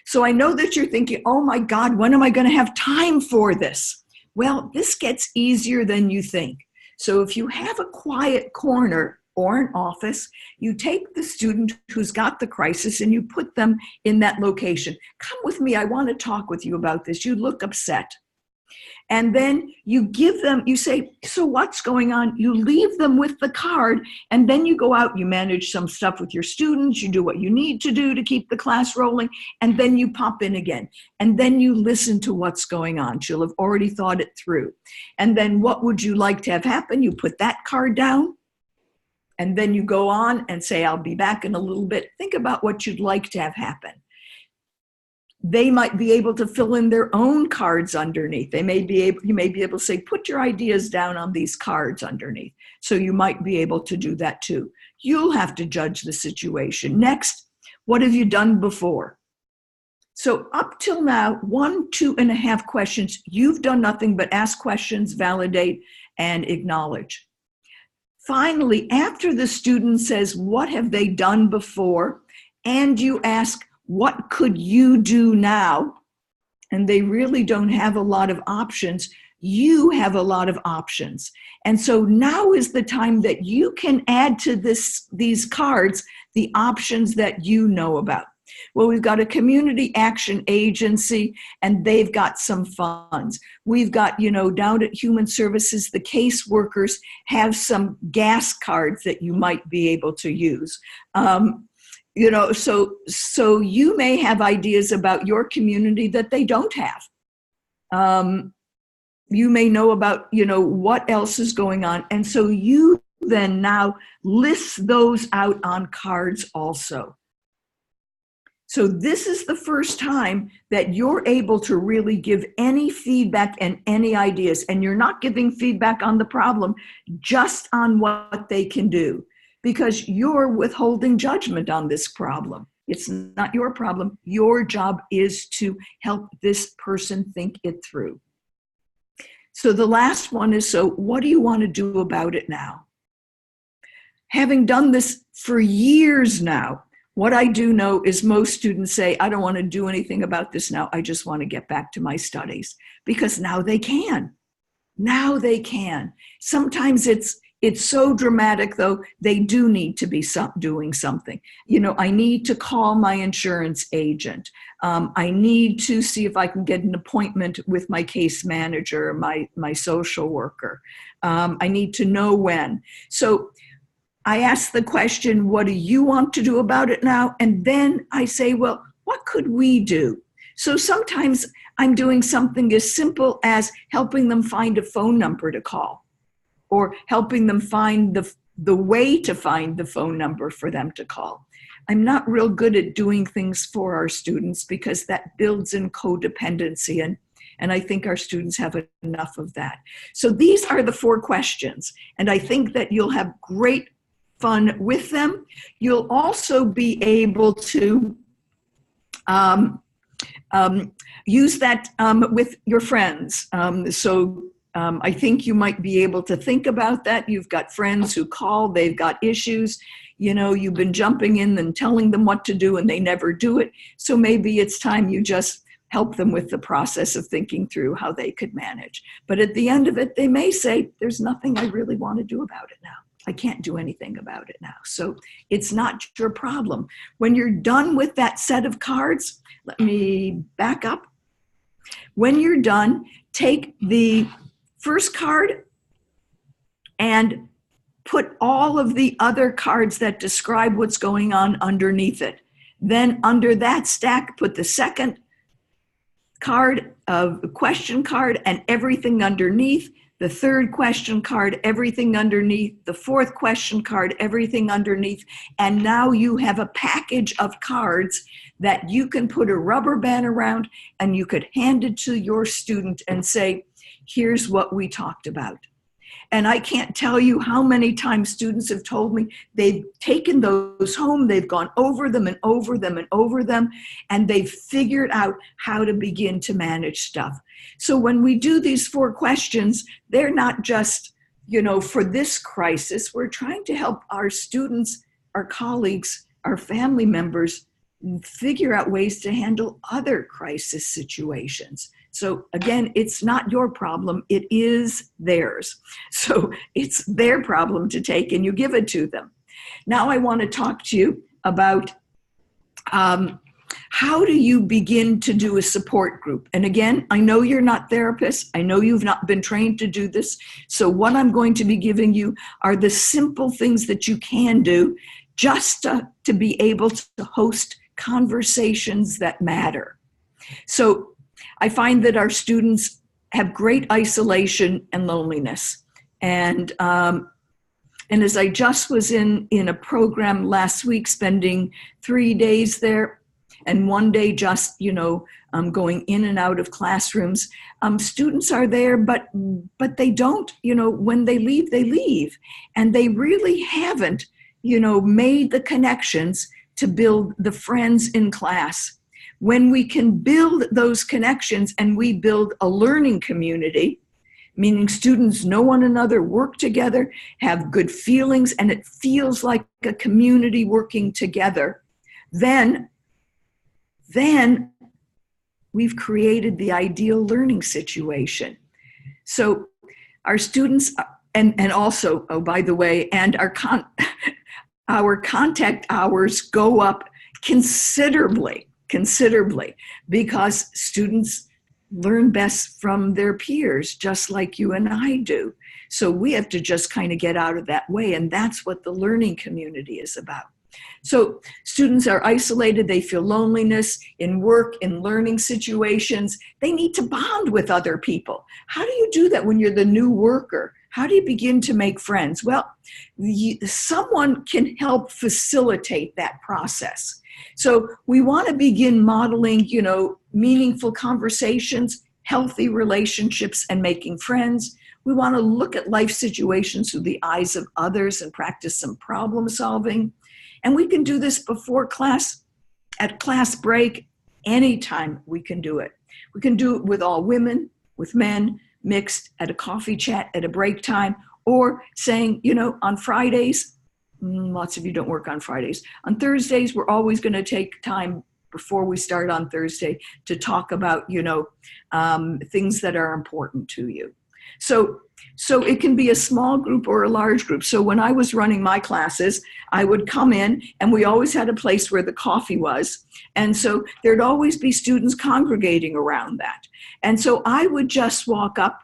[SPEAKER 5] So I know that you're thinking, oh my God, when am I going to have time for this? Well, this gets easier than you think. So if you have a quiet corner or an office, you take the student who's got the crisis and you put them in that location. Come with me, I want to talk with you about this. You look upset. And then you give them, you say, so what's going on? You leave them with the card, and then you go out, you manage some stuff with your students, you do what you need to do to keep the class rolling, and then you pop in again. And then you listen to what's going on. She'll have already thought it through. And then what would you like to have happen? You put that card down, and then you go on and say, I'll be back in a little bit. Think about what you'd like to have happen. They might be able to fill in their own cards underneath. You may be able to say, put your ideas down on these cards underneath. So you might be able to do that too. You'll have to judge the situation. Next, what have you done before? So up till now, 1, 2.5 questions. You've done nothing but ask questions, validate, and acknowledge. Finally, after the student says, what have they done before? And you ask, what could you do now? And they really don't have a lot of options. You have a lot of options. And so now is the time that you can add to these cards the options that you know about. Well, we've got a community action agency, and they've got some funds. We've got, down at Human Services, the caseworkers have some gas cards that you might be able to use. So you may have ideas about your community that they don't have. You may know about, what else is going on. And so you then now list those out on cards also. So this is the first time that you're able to really give any feedback and any ideas. And you're not giving feedback on the problem, just on what they can do. Because you're withholding judgment on this problem. It's not your problem. Your job is to help this person think it through. So the last one is, so what do you want to do about it now? Having done this for years now, what I do know is most students say, I don't want to do anything about this now. I just want to get back to my studies. Because now they can. Now they can. Sometimes it's so dramatic, though, they do need to be doing something. I need to call my insurance agent. I need to see if I can get an appointment with my case manager, my social worker. I need to know when. So I ask the question, what do you want to do about it now? And then I say, well, what could we do? So sometimes I'm doing something as simple as helping them find a phone number to call, or helping them find the way to find the phone number for them to call. I'm not real good at doing things for our students because that builds in codependency, and I think our students have enough of that. So these are the 4 questions, and I think that you'll have great fun with them. You'll also be able to use that with your friends. I think you might be able to think about that. You've got friends who call, they've got issues. You've been jumping in and telling them what to do and they never do it. So maybe it's time you just help them with the process of thinking through how they could manage. But at the end of it, they may say, there's nothing I really want to do about it now. I can't do anything about it now. So it's not your problem. When you're done with that set of cards, let me back up. When you're done, take the first card and put all of the other cards that describe what's going on underneath it. Then under that stack, put the second card of the question card and everything underneath, the third question card, everything underneath, the fourth question card, everything underneath. And now you have a package of cards that you can put a rubber band around, and you could hand it to your student and say, here's what we talked about. And I can't tell you how many times students have told me they've taken those home, they've gone over them and over them and over them, and they've figured out how to begin to manage stuff. So when we do these 4 questions, they're not just, for this crisis. We're trying to help our students, our colleagues, our family members figure out ways to handle other crisis situations. So again, it's not your problem, it is theirs. So it's their problem to take, and you give it to them. Now I want to talk to you about how do you begin to do a support group? And again, I know you're not therapists. I know you've not been trained to do this. So what I'm going to be giving you are the simple things that you can do just to be able to host conversations that matter. So I find that our students have great isolation and loneliness. And as I just was in a program last week, spending 3 days there, and 1 day just, going in and out of classrooms, students are there, but they don't, when they leave. And they really haven't, made the connections to build the friends in class. When we can build those connections and we build a learning community, meaning students know one another, work together, have good feelings, and it feels like a community working together, then we've created the ideal learning situation. So our students, and also, oh, by the way, and our contact hours go up considerably, because students learn best from their peers, just like you and I do. So we have to just kind of get out of that way, and that's what the learning community is about. So students are isolated, they feel loneliness in work, in learning situations. They need to bond with other people. How do you do that when you're the new worker? How do you begin to make friends? Well, someone can help facilitate that process. So we want to begin modeling, meaningful conversations, healthy relationships, and making friends. We want to look at life situations through the eyes of others and practice some problem solving. And we can do this before class, at class break, anytime we can do it. We can do it with all women, with men, mixed, at a coffee chat, at a break time, or saying, on Fridays, lots of you don't work on Fridays. On Thursdays, we're always going to take time before we start on Thursday to talk about, things that are important to you. So it can be a small group or a large group. So when I was running my classes, I would come in, and we always had a place where the coffee was. And so there'd always be students congregating around that. And so I would just walk up,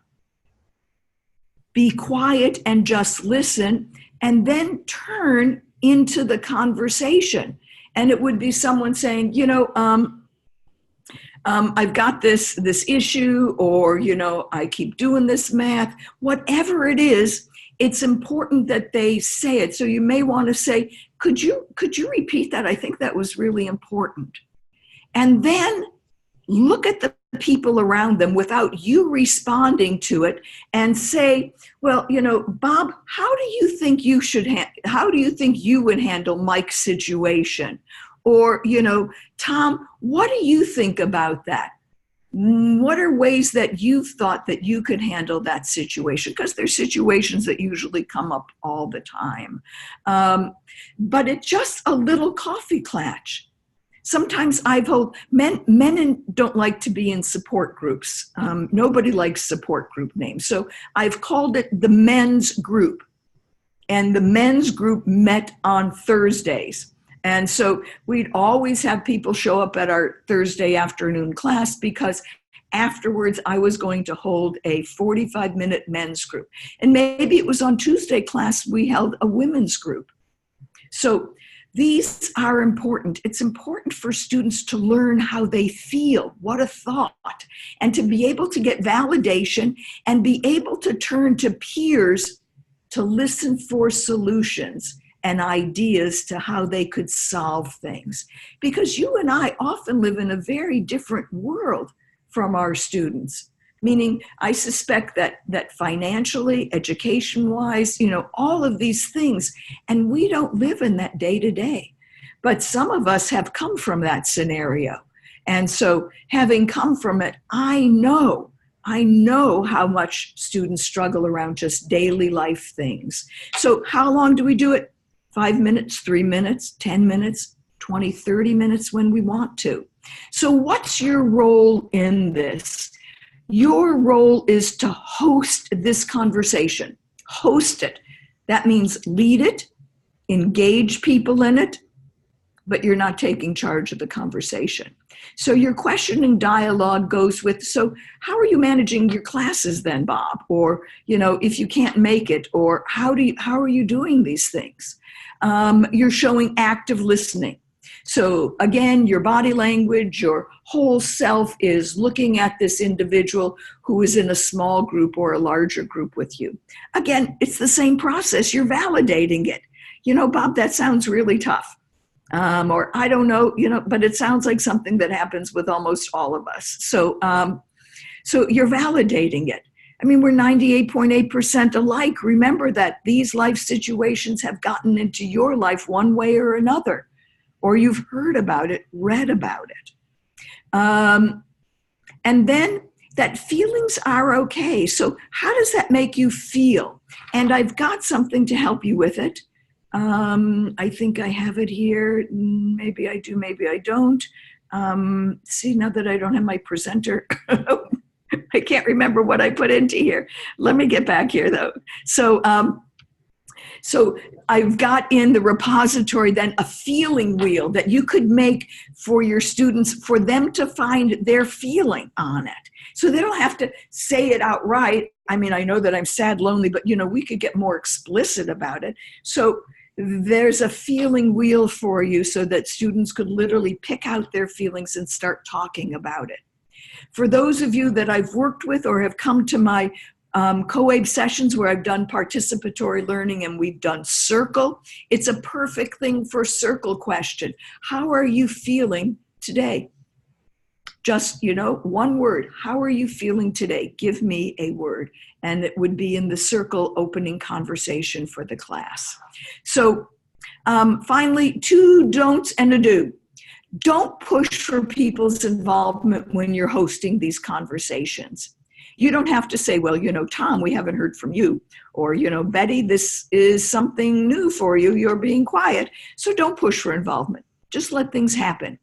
[SPEAKER 5] be quiet, and just listen, and then turn into the conversation. And it would be someone saying, I've got this issue, or, I keep doing this math, whatever it is, it's important that they say it. So you may want to say, could you repeat that? I think that was really important. And then look at the people around them without you responding to it and say, well, Bob, how do you think you would handle Mike's situation? Or, Tom, what do you think about that? What are ways that you've thought that you could handle that situation? Because there's situations that usually come up all the time. But it's just a little coffee clatch. Sometimes I've told men don't like to be in support groups. Nobody likes support group names. So I've called it the men's group. and the men's group met on Thursdays. And so we'd always have people show up at our Thursday afternoon class, because afterwards I was going to hold a 45-minute men's group. And maybe it was on Tuesday class we held a women's group. So these are important. It's important for students to learn how they feel, what a thought, and to be able to get validation and be able to turn to peers to listen for solutions and ideas to how they could solve things. Because you and I often live in a very different world from our students. Meaning, I suspect that financially, education-wise, all of these things, and we don't live in that day to day. But some of us have come from that scenario. And so having come from it, I know how much students struggle around just daily life things. So how long do we do it? 5 minutes, 3 minutes, 10 minutes, 20, 30 minutes when we want to. So what's your role in this? Your role is to host this conversation. Host it. That means lead it, engage people in it, but you're not taking charge of the conversation. So your question and dialogue goes with, so how are you managing your classes then, Bob? Or, if you can't make it, or how are you doing these things? You're showing active listening. So again, your body language, your whole self is looking at this individual who is in a small group or a larger group with you. Again, it's the same process. You're validating it. Bob, that sounds really tough. Or I don't know, but it sounds like something that happens with almost all of us. So you're validating it. I mean, we're 98.8% alike. Remember that these life situations have gotten into your life one way or another. Or you've heard about it, read about it. And then that feelings are okay. So how does that make you feel? And I've got something to help you with it. I think I have it here. Maybe I do, maybe I don't. See, now that I don't have my presenter, I can't remember what I put into here. Let me get back here though. So I've got in the repository then a feeling wheel that you could make for your students, for them to find their feeling on it. So they don't have to say it outright. I mean, I know that I'm sad, lonely, but we could get more explicit about it. So there's a feeling wheel for you so that students could literally pick out their feelings and start talking about it. For those of you that I've worked with or have come to my co-abe sessions where I've done participatory learning and we've done circle, it's a perfect thing for circle question. How are you feeling today? Just, one word. How are you feeling today? Give me a word. And it would be in the circle opening conversation for the class. So finally, 2 don'ts and a do. Don't push for people's involvement when you're hosting these conversations. You don't have to say, well, Tom, we haven't heard from you. Or, Betty, this is something new for you. You're being quiet. So don't push for involvement. Just let things happen.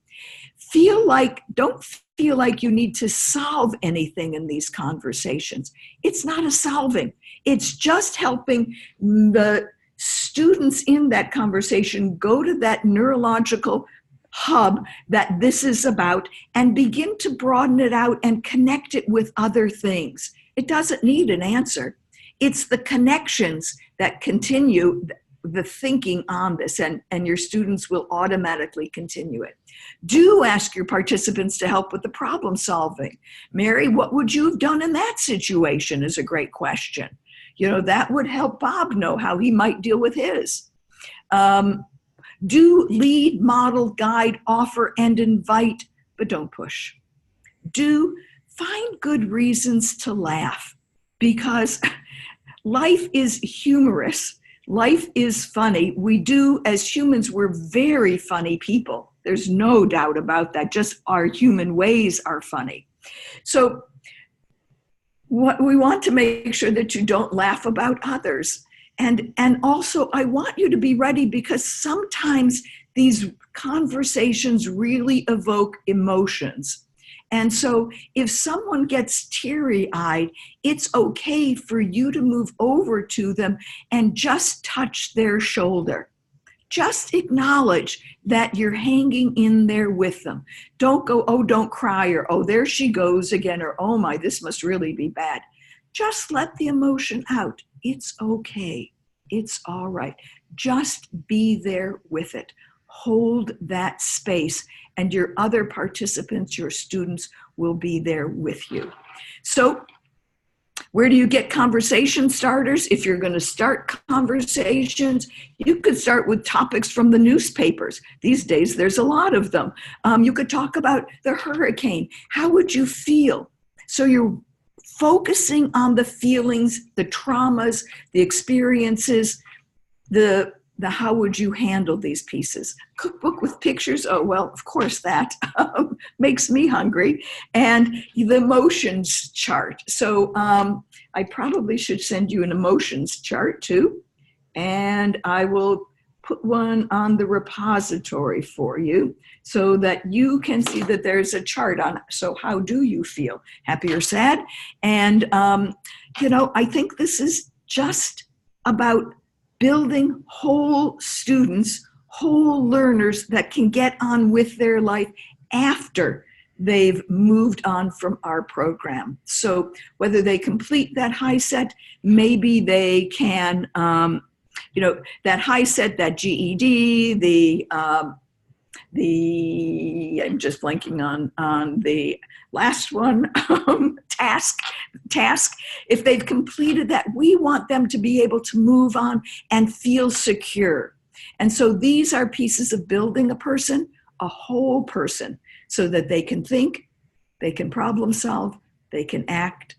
[SPEAKER 5] Don't feel like you need to solve anything in these conversations. It's not a solving. It's just helping the students in that conversation go to that neurological hub that this is about and begin to broaden it out and connect it with other things. It doesn't need an answer. It's the connections that continue the thinking on this, and your students will automatically continue it. Do ask your participants to help with the problem solving. Mary, what would you have done in that situation is a great question. That would help Bob know how he might deal with his. Do lead, model, guide, offer, and invite, but don't push. Do find good reasons to laugh, because life is humorous. Life is funny. We do, as humans, we're very funny people. There's no doubt about that. Just our human ways are funny. So what we want to make sure that you don't laugh about others. And also, I want you to be ready, because sometimes these conversations really evoke emotions. And so if someone gets teary-eyed, it's okay for you to move over to them and just touch their shoulder. Just acknowledge that you're hanging in there with them. Don't go, oh, don't cry, or oh, there she goes again, or oh my, this must really be bad. Just let the emotion out. It's okay. It's all right. Just be there with it. Hold that space, and your other participants, your students, will be there with you. So where do you get conversation starters? If you're going to start conversations, you could start with topics from the newspapers. These days, there's a lot of them. You could talk about the hurricane. How would you feel? So you're focusing on the feelings, the traumas, the experiences, the how would you handle these pieces. Cookbook with pictures, oh, well, of course that makes me hungry. And the emotions chart. So I probably should send you an emotions chart too. And I will put one on the repository for you so that you can see that there's a chart on, so how do you feel? Happy or sad? And, I think this is just about building whole students, whole learners that can get on with their life after they've moved on from our program. So whether they complete that high set, maybe they can, that high set, that GED, I'm just blanking on the last one, task. If they've completed that, we want them to be able to move on and feel secure. And so these are pieces of building a person, a whole person, so that they can think, they can problem solve, they can act,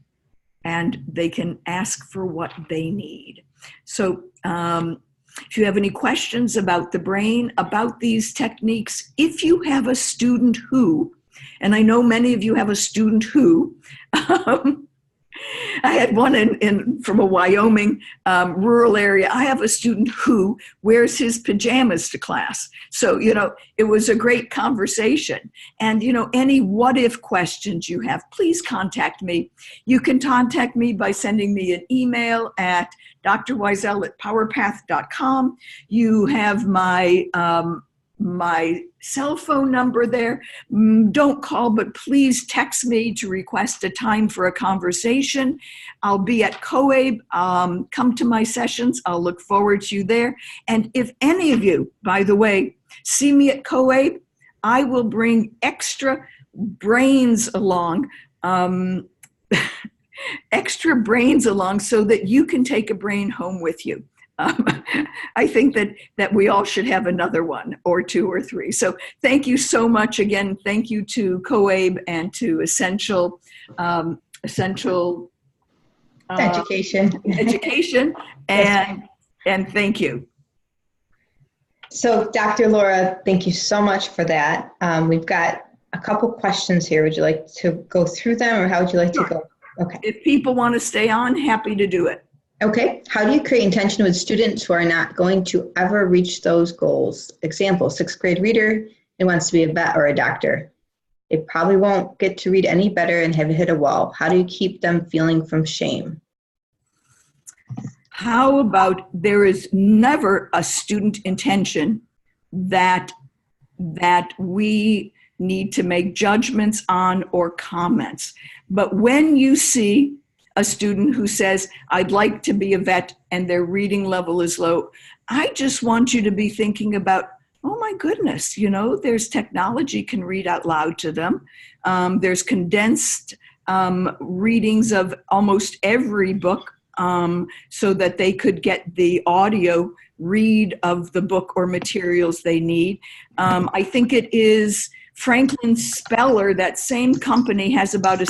[SPEAKER 5] and they can ask for what they need. So if you have any questions about the brain, about these techniques, if you have a student who, and I know many of you have a student who, I had one from a Wyoming rural area. I have a student who wears his pajamas to class. So, it was a great conversation. And, any what if questions you have, please contact me. You can contact me by sending me an email at drwisel@powerpath.com. You have my cell phone number there. Don't call, but please text me to request a time for a conversation. I'll be at COABE. Come to my sessions. I'll look forward to you there. And if any of you, by the way, see me at COABE, I will bring extra brains along, so that you can take a brain home with you. I think that we all should have another one or two or three. So thank you so much again. Thank you to COABE and to Essential Education, and thank you.
[SPEAKER 1] So Dr. Laura, thank you so much for that. We've got a couple questions here. Would you like to go through them, or how would you like to go? Okay.
[SPEAKER 5] If people want to stay on, happy to do it.
[SPEAKER 1] Okay. How do you create intention with students who are not going to ever reach those goals? Example, 6th grade reader and wants to be a vet or a doctor. They probably won't get to read any better and have hit a wall. How do you keep them feeling from shame?
[SPEAKER 5] How about there is never a student intention that we need to make judgments on or comments. But when you see a student who says, I'd like to be a vet, and their reading level is low, I just want you to be thinking about, oh my goodness, there's technology can read out loud to them. There's condensed readings of almost every book so that they could get the audio read of the book or materials they need. I think it is Franklin Speller, that same company has about a